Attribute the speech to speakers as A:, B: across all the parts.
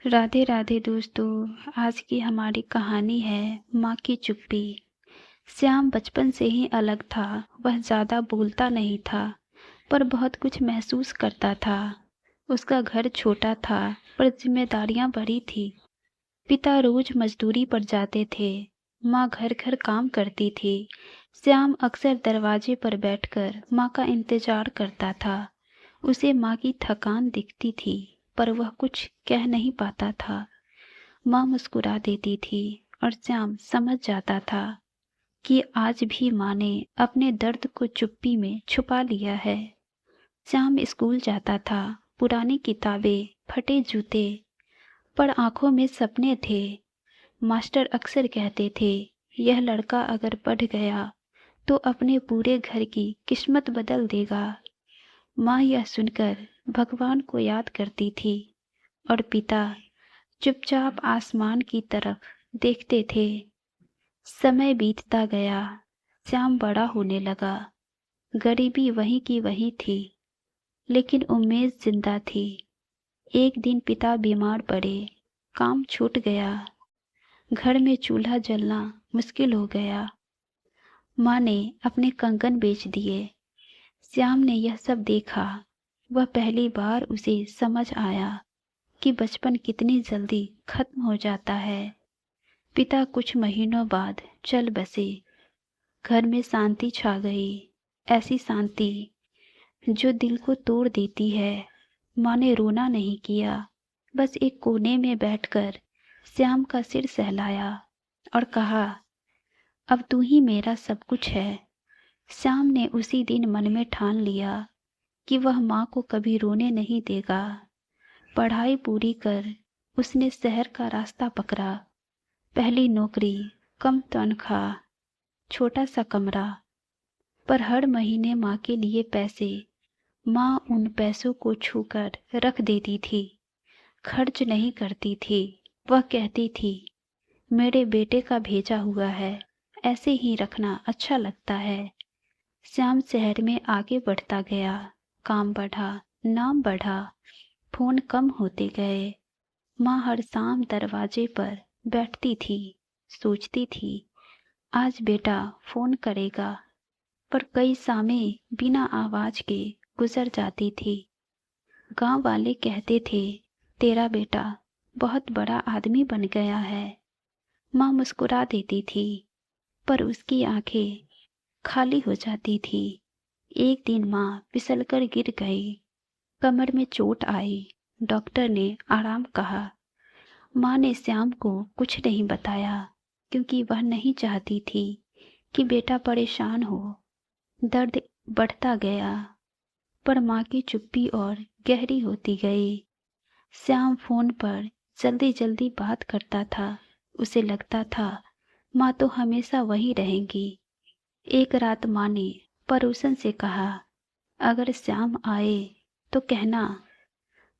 A: राधे राधे दोस्तों। आज की हमारी कहानी है माँ की चुप्पी। श्याम बचपन से ही अलग था। वह ज़्यादा बोलता नहीं था, पर बहुत कुछ महसूस करता था। उसका घर छोटा था, पर जिम्मेदारियां बड़ी थी। पिता रोज मजदूरी पर जाते थे, माँ घर घर काम करती थी। श्याम अक्सर दरवाजे पर बैठकर माँ का इंतजार करता था। उसे माँ की थकान दिखती थी, पर वह कुछ कह नहीं पाता था। माँ मुस्कुरा देती थी और श्याम समझ जाता था कि आज भी माँ ने अपने दर्द को चुप्पी में छुपा लिया है। श्याम स्कूल जाता था, पुरानी किताबें, फटे जूते, पर आंखों में सपने थे। मास्टर अक्सर कहते थे, यह लड़का अगर पढ़ गया तो अपने पूरे घर की किस्मत बदल देगा। माँ यह सुनकर भगवान को याद करती थी और पिता चुपचाप आसमान की तरफ देखते थे। समय बीतता गया, श्याम बड़ा होने लगा। गरीबी वही की वही थी, लेकिन उम्मीद जिंदा थी। एक दिन पिता बीमार पड़े, काम छूट गया, घर में चूल्हा जलना मुश्किल हो गया। माँ ने अपने कंगन बेच दिए। श्याम ने यह सब देखा। वह पहली बार उसे समझ आया कि बचपन कितनी जल्दी खत्म हो जाता है। पिता कुछ महीनों बाद चल बसे। घर में शांति छा गई, ऐसी शांति जो दिल को तोड़ देती है। माँ ने रोना नहीं किया, बस एक कोने में बैठकर श्याम का सिर सहलाया और कहा, अब तू ही मेरा सब कुछ है। श्याम ने उसी दिन मन में ठान लिया कि वह माँ को कभी रोने नहीं देगा। पढ़ाई पूरी कर उसने शहर का रास्ता पकड़ा। पहली नौकरी, कम तनख्वाह, छोटा सा कमरा, पर हर महीने माँ के लिए पैसे। माँ उन पैसों को छूकर रख देती थी, खर्च नहीं करती थी। वह कहती थी, मेरे बेटे का भेजा हुआ है, ऐसे ही रखना अच्छा लगता है। श्याम शहर में आगे बढ़ता गया, काम बढ़ा, नाम बढ़ा, फोन कम होते गए। माँ हर शाम दरवाजे पर बैठती थी, सोचती थी, आज बेटा फोन करेगा, पर कई शामें बिना आवाज के गुजर जाती थी। गांव वाले कहते थे, तेरा बेटा बहुत बड़ा आदमी बन गया है। माँ मुस्कुरा देती थी, पर उसकी आंखें खाली हो जाती थी। एक दिन माँ फिसलकर गिर गई, कमर में चोट आई। डॉक्टर ने आराम कहा। माँ ने श्याम को कुछ नहीं बताया, क्योंकि वह नहीं चाहती थी कि बेटा परेशान हो। दर्द बढ़ता गया, पर माँ की चुप्पी और गहरी होती गई। श्याम फोन पर जल्दी जल्दी बात करता था। उसे लगता था माँ तो हमेशा वही रहेंगी। एक रात माँ ने परोसन से कहा, अगर श्याम आए तो कहना।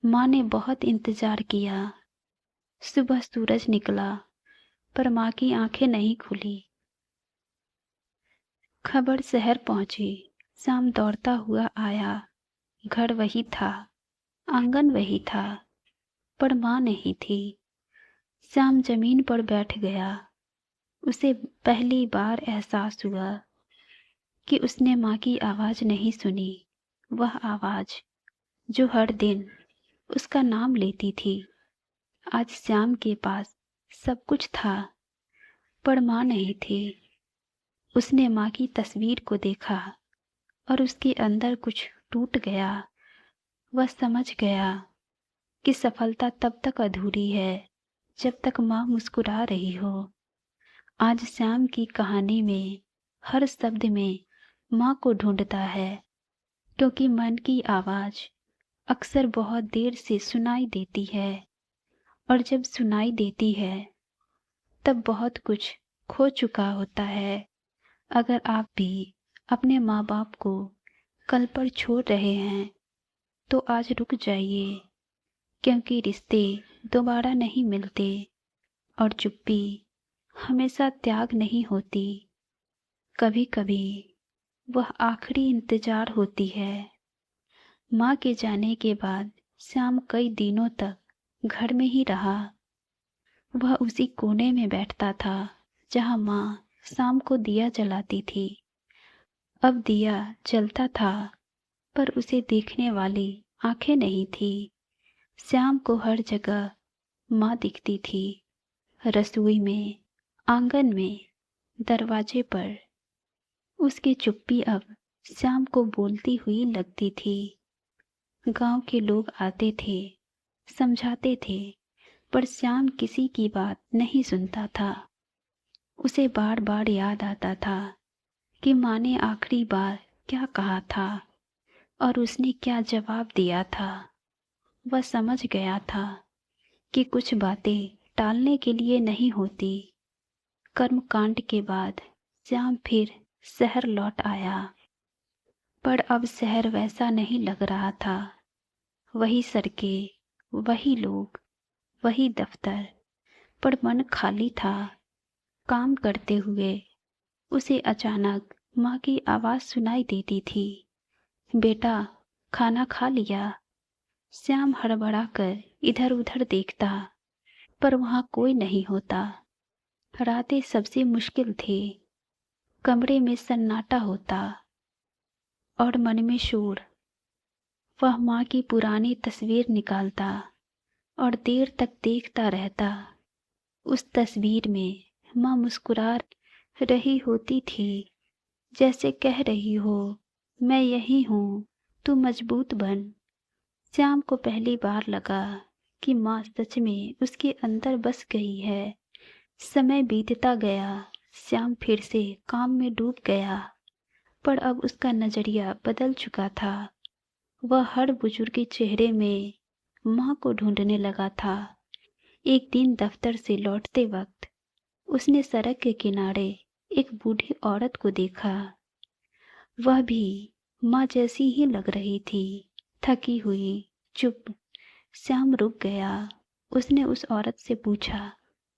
A: माँ ने बहुत इंतजार किया। सुबह सूरज निकला, पर माँ की आंखें नहीं खुली। खबर शहर पहुंची। श्याम दौड़ता हुआ आया। घर वही था, आंगन वही था, पर माँ नहीं थी। श्याम जमीन पर बैठ गया। उसे पहली बार एहसास हुआ कि उसने माँ की आवाज नहीं सुनी। वह आवाज जो हर दिन उसका नाम लेती थी। आज श्याम के पास सब कुछ था, पर माँ नहीं थी। उसने माँ की तस्वीर को देखा और उसके अंदर कुछ टूट गया। वह समझ गया कि सफलता तब तक अधूरी है जब तक माँ मुस्कुरा रही हो। आज श्याम की कहानी में हर शब्द में माँ को ढूंढता है, क्योंकि मन की आवाज अक्सर बहुत देर से सुनाई देती है, और जब सुनाई देती है तब बहुत कुछ खो चुका होता है। अगर आप भी अपने माँ बाप को कल पर छोड़ रहे हैं तो आज रुक जाइए, क्योंकि रिश्ते दोबारा नहीं मिलते और चुप्पी हमेशा त्याग नहीं होती। कभी कभी वह आखिरी इंतजार होती है। माँ के जाने के बाद श्याम कई दिनों तक घर में ही रहा। वह उसी कोने में बैठता था जहाँ माँ शाम को दिया जलाती थी। अब दिया जलता था, पर उसे देखने वाली आंखें नहीं थी। श्याम को हर जगह माँ दिखती थी, रसोई में, आंगन में, दरवाजे पर। उसकी चुप्पी अब श्याम को बोलती हुई लगती थी। गांव के लोग आते थे, समझाते थे, पर श्याम किसी की बात नहीं सुनता था। उसे बार बार याद आता था कि माँ ने आखिरी बार क्या कहा था और उसने क्या जवाब दिया था। वह समझ गया था कि कुछ बातें टालने के लिए नहीं होती। कर्मकांड के बाद श्याम फिर शहर लौट आया, पर अब शहर वैसा नहीं लग रहा था। वही सड़कें, वही लोग, वही दफ्तर, पर मन खाली था। काम करते हुए उसे अचानक माँ की आवाज़ सुनाई देती थी, बेटा खाना खा लिया। श्याम हड़बड़ा कर इधर उधर देखता, पर वहाँ कोई नहीं होता। रातें सबसे मुश्किल थी। कमरे में सन्नाटा होता और मन में शोर। वह माँ की पुरानी तस्वीर निकालता और देर तक देखता रहता। उस तस्वीर में माँ मुस्कुरा रही होती थी, जैसे कह रही हो, मैं यही हूँ, तू मजबूत बन। श्याम को पहली बार लगा कि माँ सच में उसके अंदर बस गई है। समय बीतता गया, श्याम फिर से काम में डूब गया, पर अब उसका नजरिया बदल चुका था। वह हर बुजुर्ग के चेहरे में माँ को ढूंढने लगा था। एक दिन दफ्तर से लौटते वक्त उसने सड़क के किनारे एक बूढ़ी औरत को देखा। वह भी माँ जैसी ही लग रही थी, थकी हुई, चुप। श्याम रुक गया। उसने उस औरत से पूछा,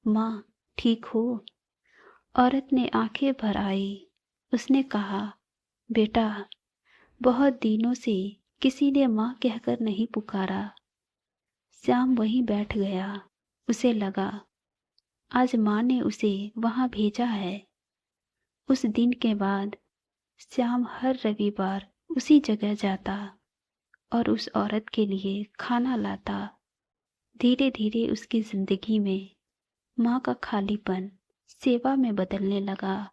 A: माँ ठीक हो? औरत ने आंखें भर आई। उसने कहा, बेटा बहुत दिनों से किसी ने माँ कहकर नहीं पुकारा। श्याम वहीं बैठ गया। उसे लगा आज माँ ने उसे वहाँ भेजा है। उस दिन के बाद श्याम हर रविवार उसी जगह जाता और उस औरत के लिए खाना लाता। धीरे धीरे उसकी जिंदगी में माँ का खालीपन सेवा में बदलने लगा।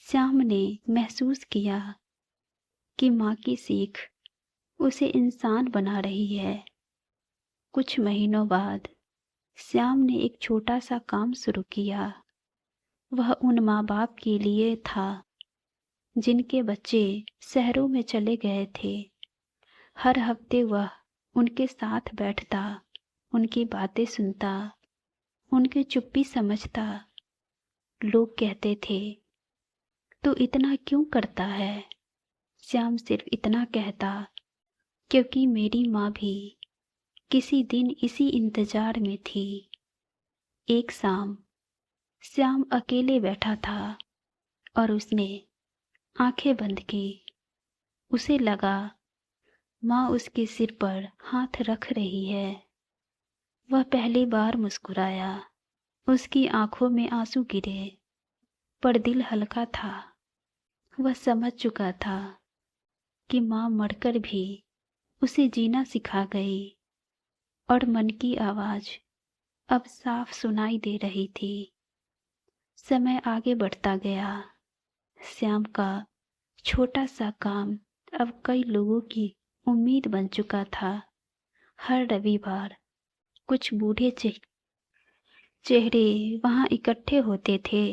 A: श्याम ने महसूस किया कि माँ की सीख उसे इंसान बना रही है। कुछ महीनों बाद श्याम ने एक छोटा सा काम शुरू किया। वह उन माँ बाप के लिए था जिनके बच्चे शहरों में चले गए थे। हर हफ्ते वह उनके साथ बैठता, उनकी बातें सुनता, उनकी चुप्पी समझता। लोग कहते थे, तू इतना क्यों करता है? श्याम सिर्फ इतना कहता, क्योंकि मेरी माँ भी किसी दिन इसी इंतजार में थी। एक शाम श्याम अकेले बैठा था और उसने आंखें बंद की। उसे लगा माँ उसके सिर पर हाथ रख रही है। वह पहली बार मुस्कुराया। उसकी आंखों में आंसू गिरे, पर दिल हल्का था। वह समझ चुका था कि माँ मरकर भी उसे जीना सिखा गई और मन की आवाज अब साफ सुनाई दे रही थी। समय आगे बढ़ता गया। श्याम का छोटा सा काम अब कई लोगों की उम्मीद बन चुका था। हर रविवार कुछ बूढ़े चेहरे वहां इकट्ठे होते थे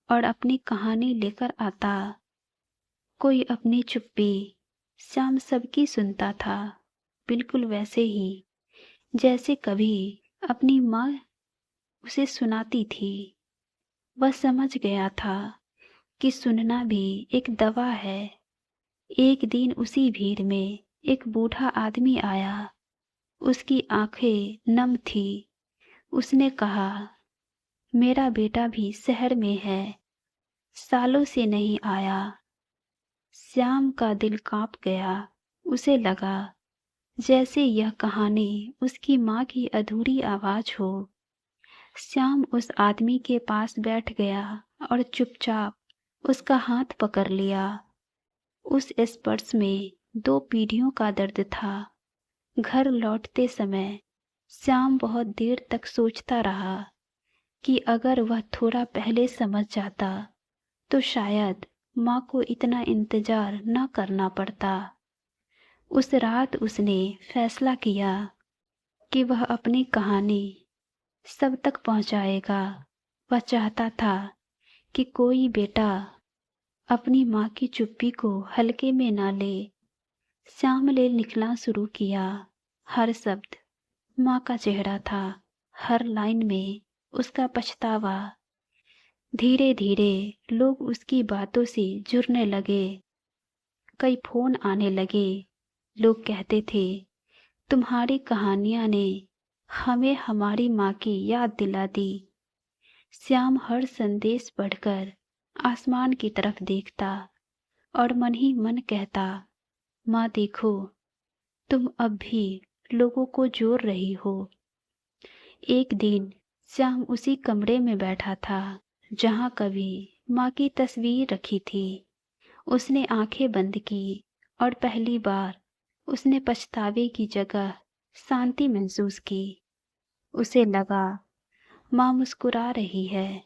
A: और अपनी कहानी लेकर आता। कोई अपनी चुप्पी। श्याम सबकी सुनता था, बिल्कुल वैसे ही जैसे कभी अपनी माँ उसे सुनाती थी। वह समझ गया था कि सुनना भी एक दवा है। एक दिन उसी भीड़ में एक बूढ़ा आदमी आया। उसकी आंखें नम थी। उसने कहा, मेरा बेटा भी शहर में है, सालों से नहीं आया। श्याम का दिल कांप गया। उसे लगा जैसे यह कहानी उसकी माँ की अधूरी आवाज हो। श्याम उस आदमी के पास बैठ गया और चुपचाप उसका हाथ पकड़ लिया। उस स्पर्श में 2 पीढ़ियों का दर्द था। घर लौटते समय श्याम बहुत देर तक सोचता रहा कि अगर वह थोड़ा पहले समझ जाता तो शायद माँ को इतना इंतजार न करना पड़ता। उस रात उसने फैसला किया कि वह अपनी कहानी सब तक पहुंचाएगा। वह चाहता था कि कोई बेटा अपनी माँ की चुप्पी को हल्के में ना ले। श्याम ने लिखना शुरू किया। हर शब्द माँ का चेहरा था, हर लाइन में उसका पछतावा। धीरे धीरे लोग उसकी बातों से जुड़ने लगे। कई फोन आने लगे। लोग कहते थे, तुम्हारी कहानियां ने हमें हमारी माँ की याद दिला दी। श्याम हर संदेश पढ़कर आसमान की तरफ देखता और मन ही मन कहता, माँ देखो, तुम अब भी लोगों को जोड़ रही हो। एक दिन श्याम उसी कमरे में बैठा था जहाँ कभी माँ की तस्वीर रखी थी। उसने आंखें बंद की और पहली बार उसने पछतावे की जगह शांति महसूस की। उसे लगा माँ मुस्कुरा रही है,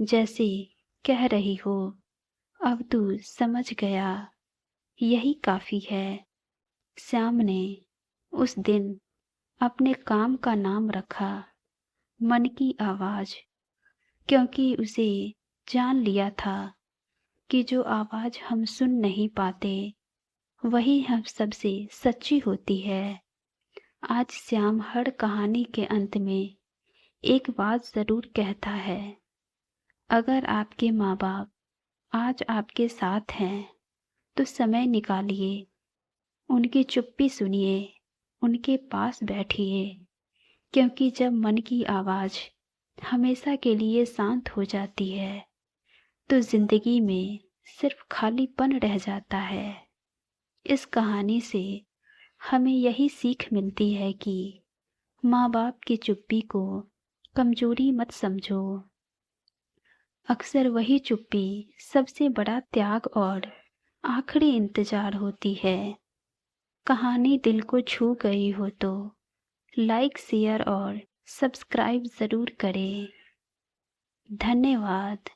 A: जैसे कह रही हो, अब तू समझ गया, यही काफी है। श्याम ने उस दिन अपने काम का नाम रखा मन की आवाज, क्योंकि उसे जान लिया था कि जो आवाज हम सुन नहीं पाते वही हम सबसे सच्ची होती है। आज श्याम हर कहानी के अंत में एक बात जरूर कहता है, अगर आपके माँ बाप आज आपके साथ हैं तो समय निकालिए, उनकी चुप्पी सुनिए, उनके पास बैठिए, क्योंकि जब मन की आवाज हमेशा के लिए शांत हो जाती है तो जिंदगी में सिर्फ खालीपन रह जाता है। इस कहानी से हमें यही सीख मिलती है कि माँ बाप की चुप्पी को कमजोरी मत समझो। अक्सर वही चुप्पी सबसे बड़ा त्याग और आखिरी इंतजार होती है। कहानी दिल को छू गई हो तो लाइक, शेयर और सब्सक्राइब ज़रूर करें। धन्यवाद।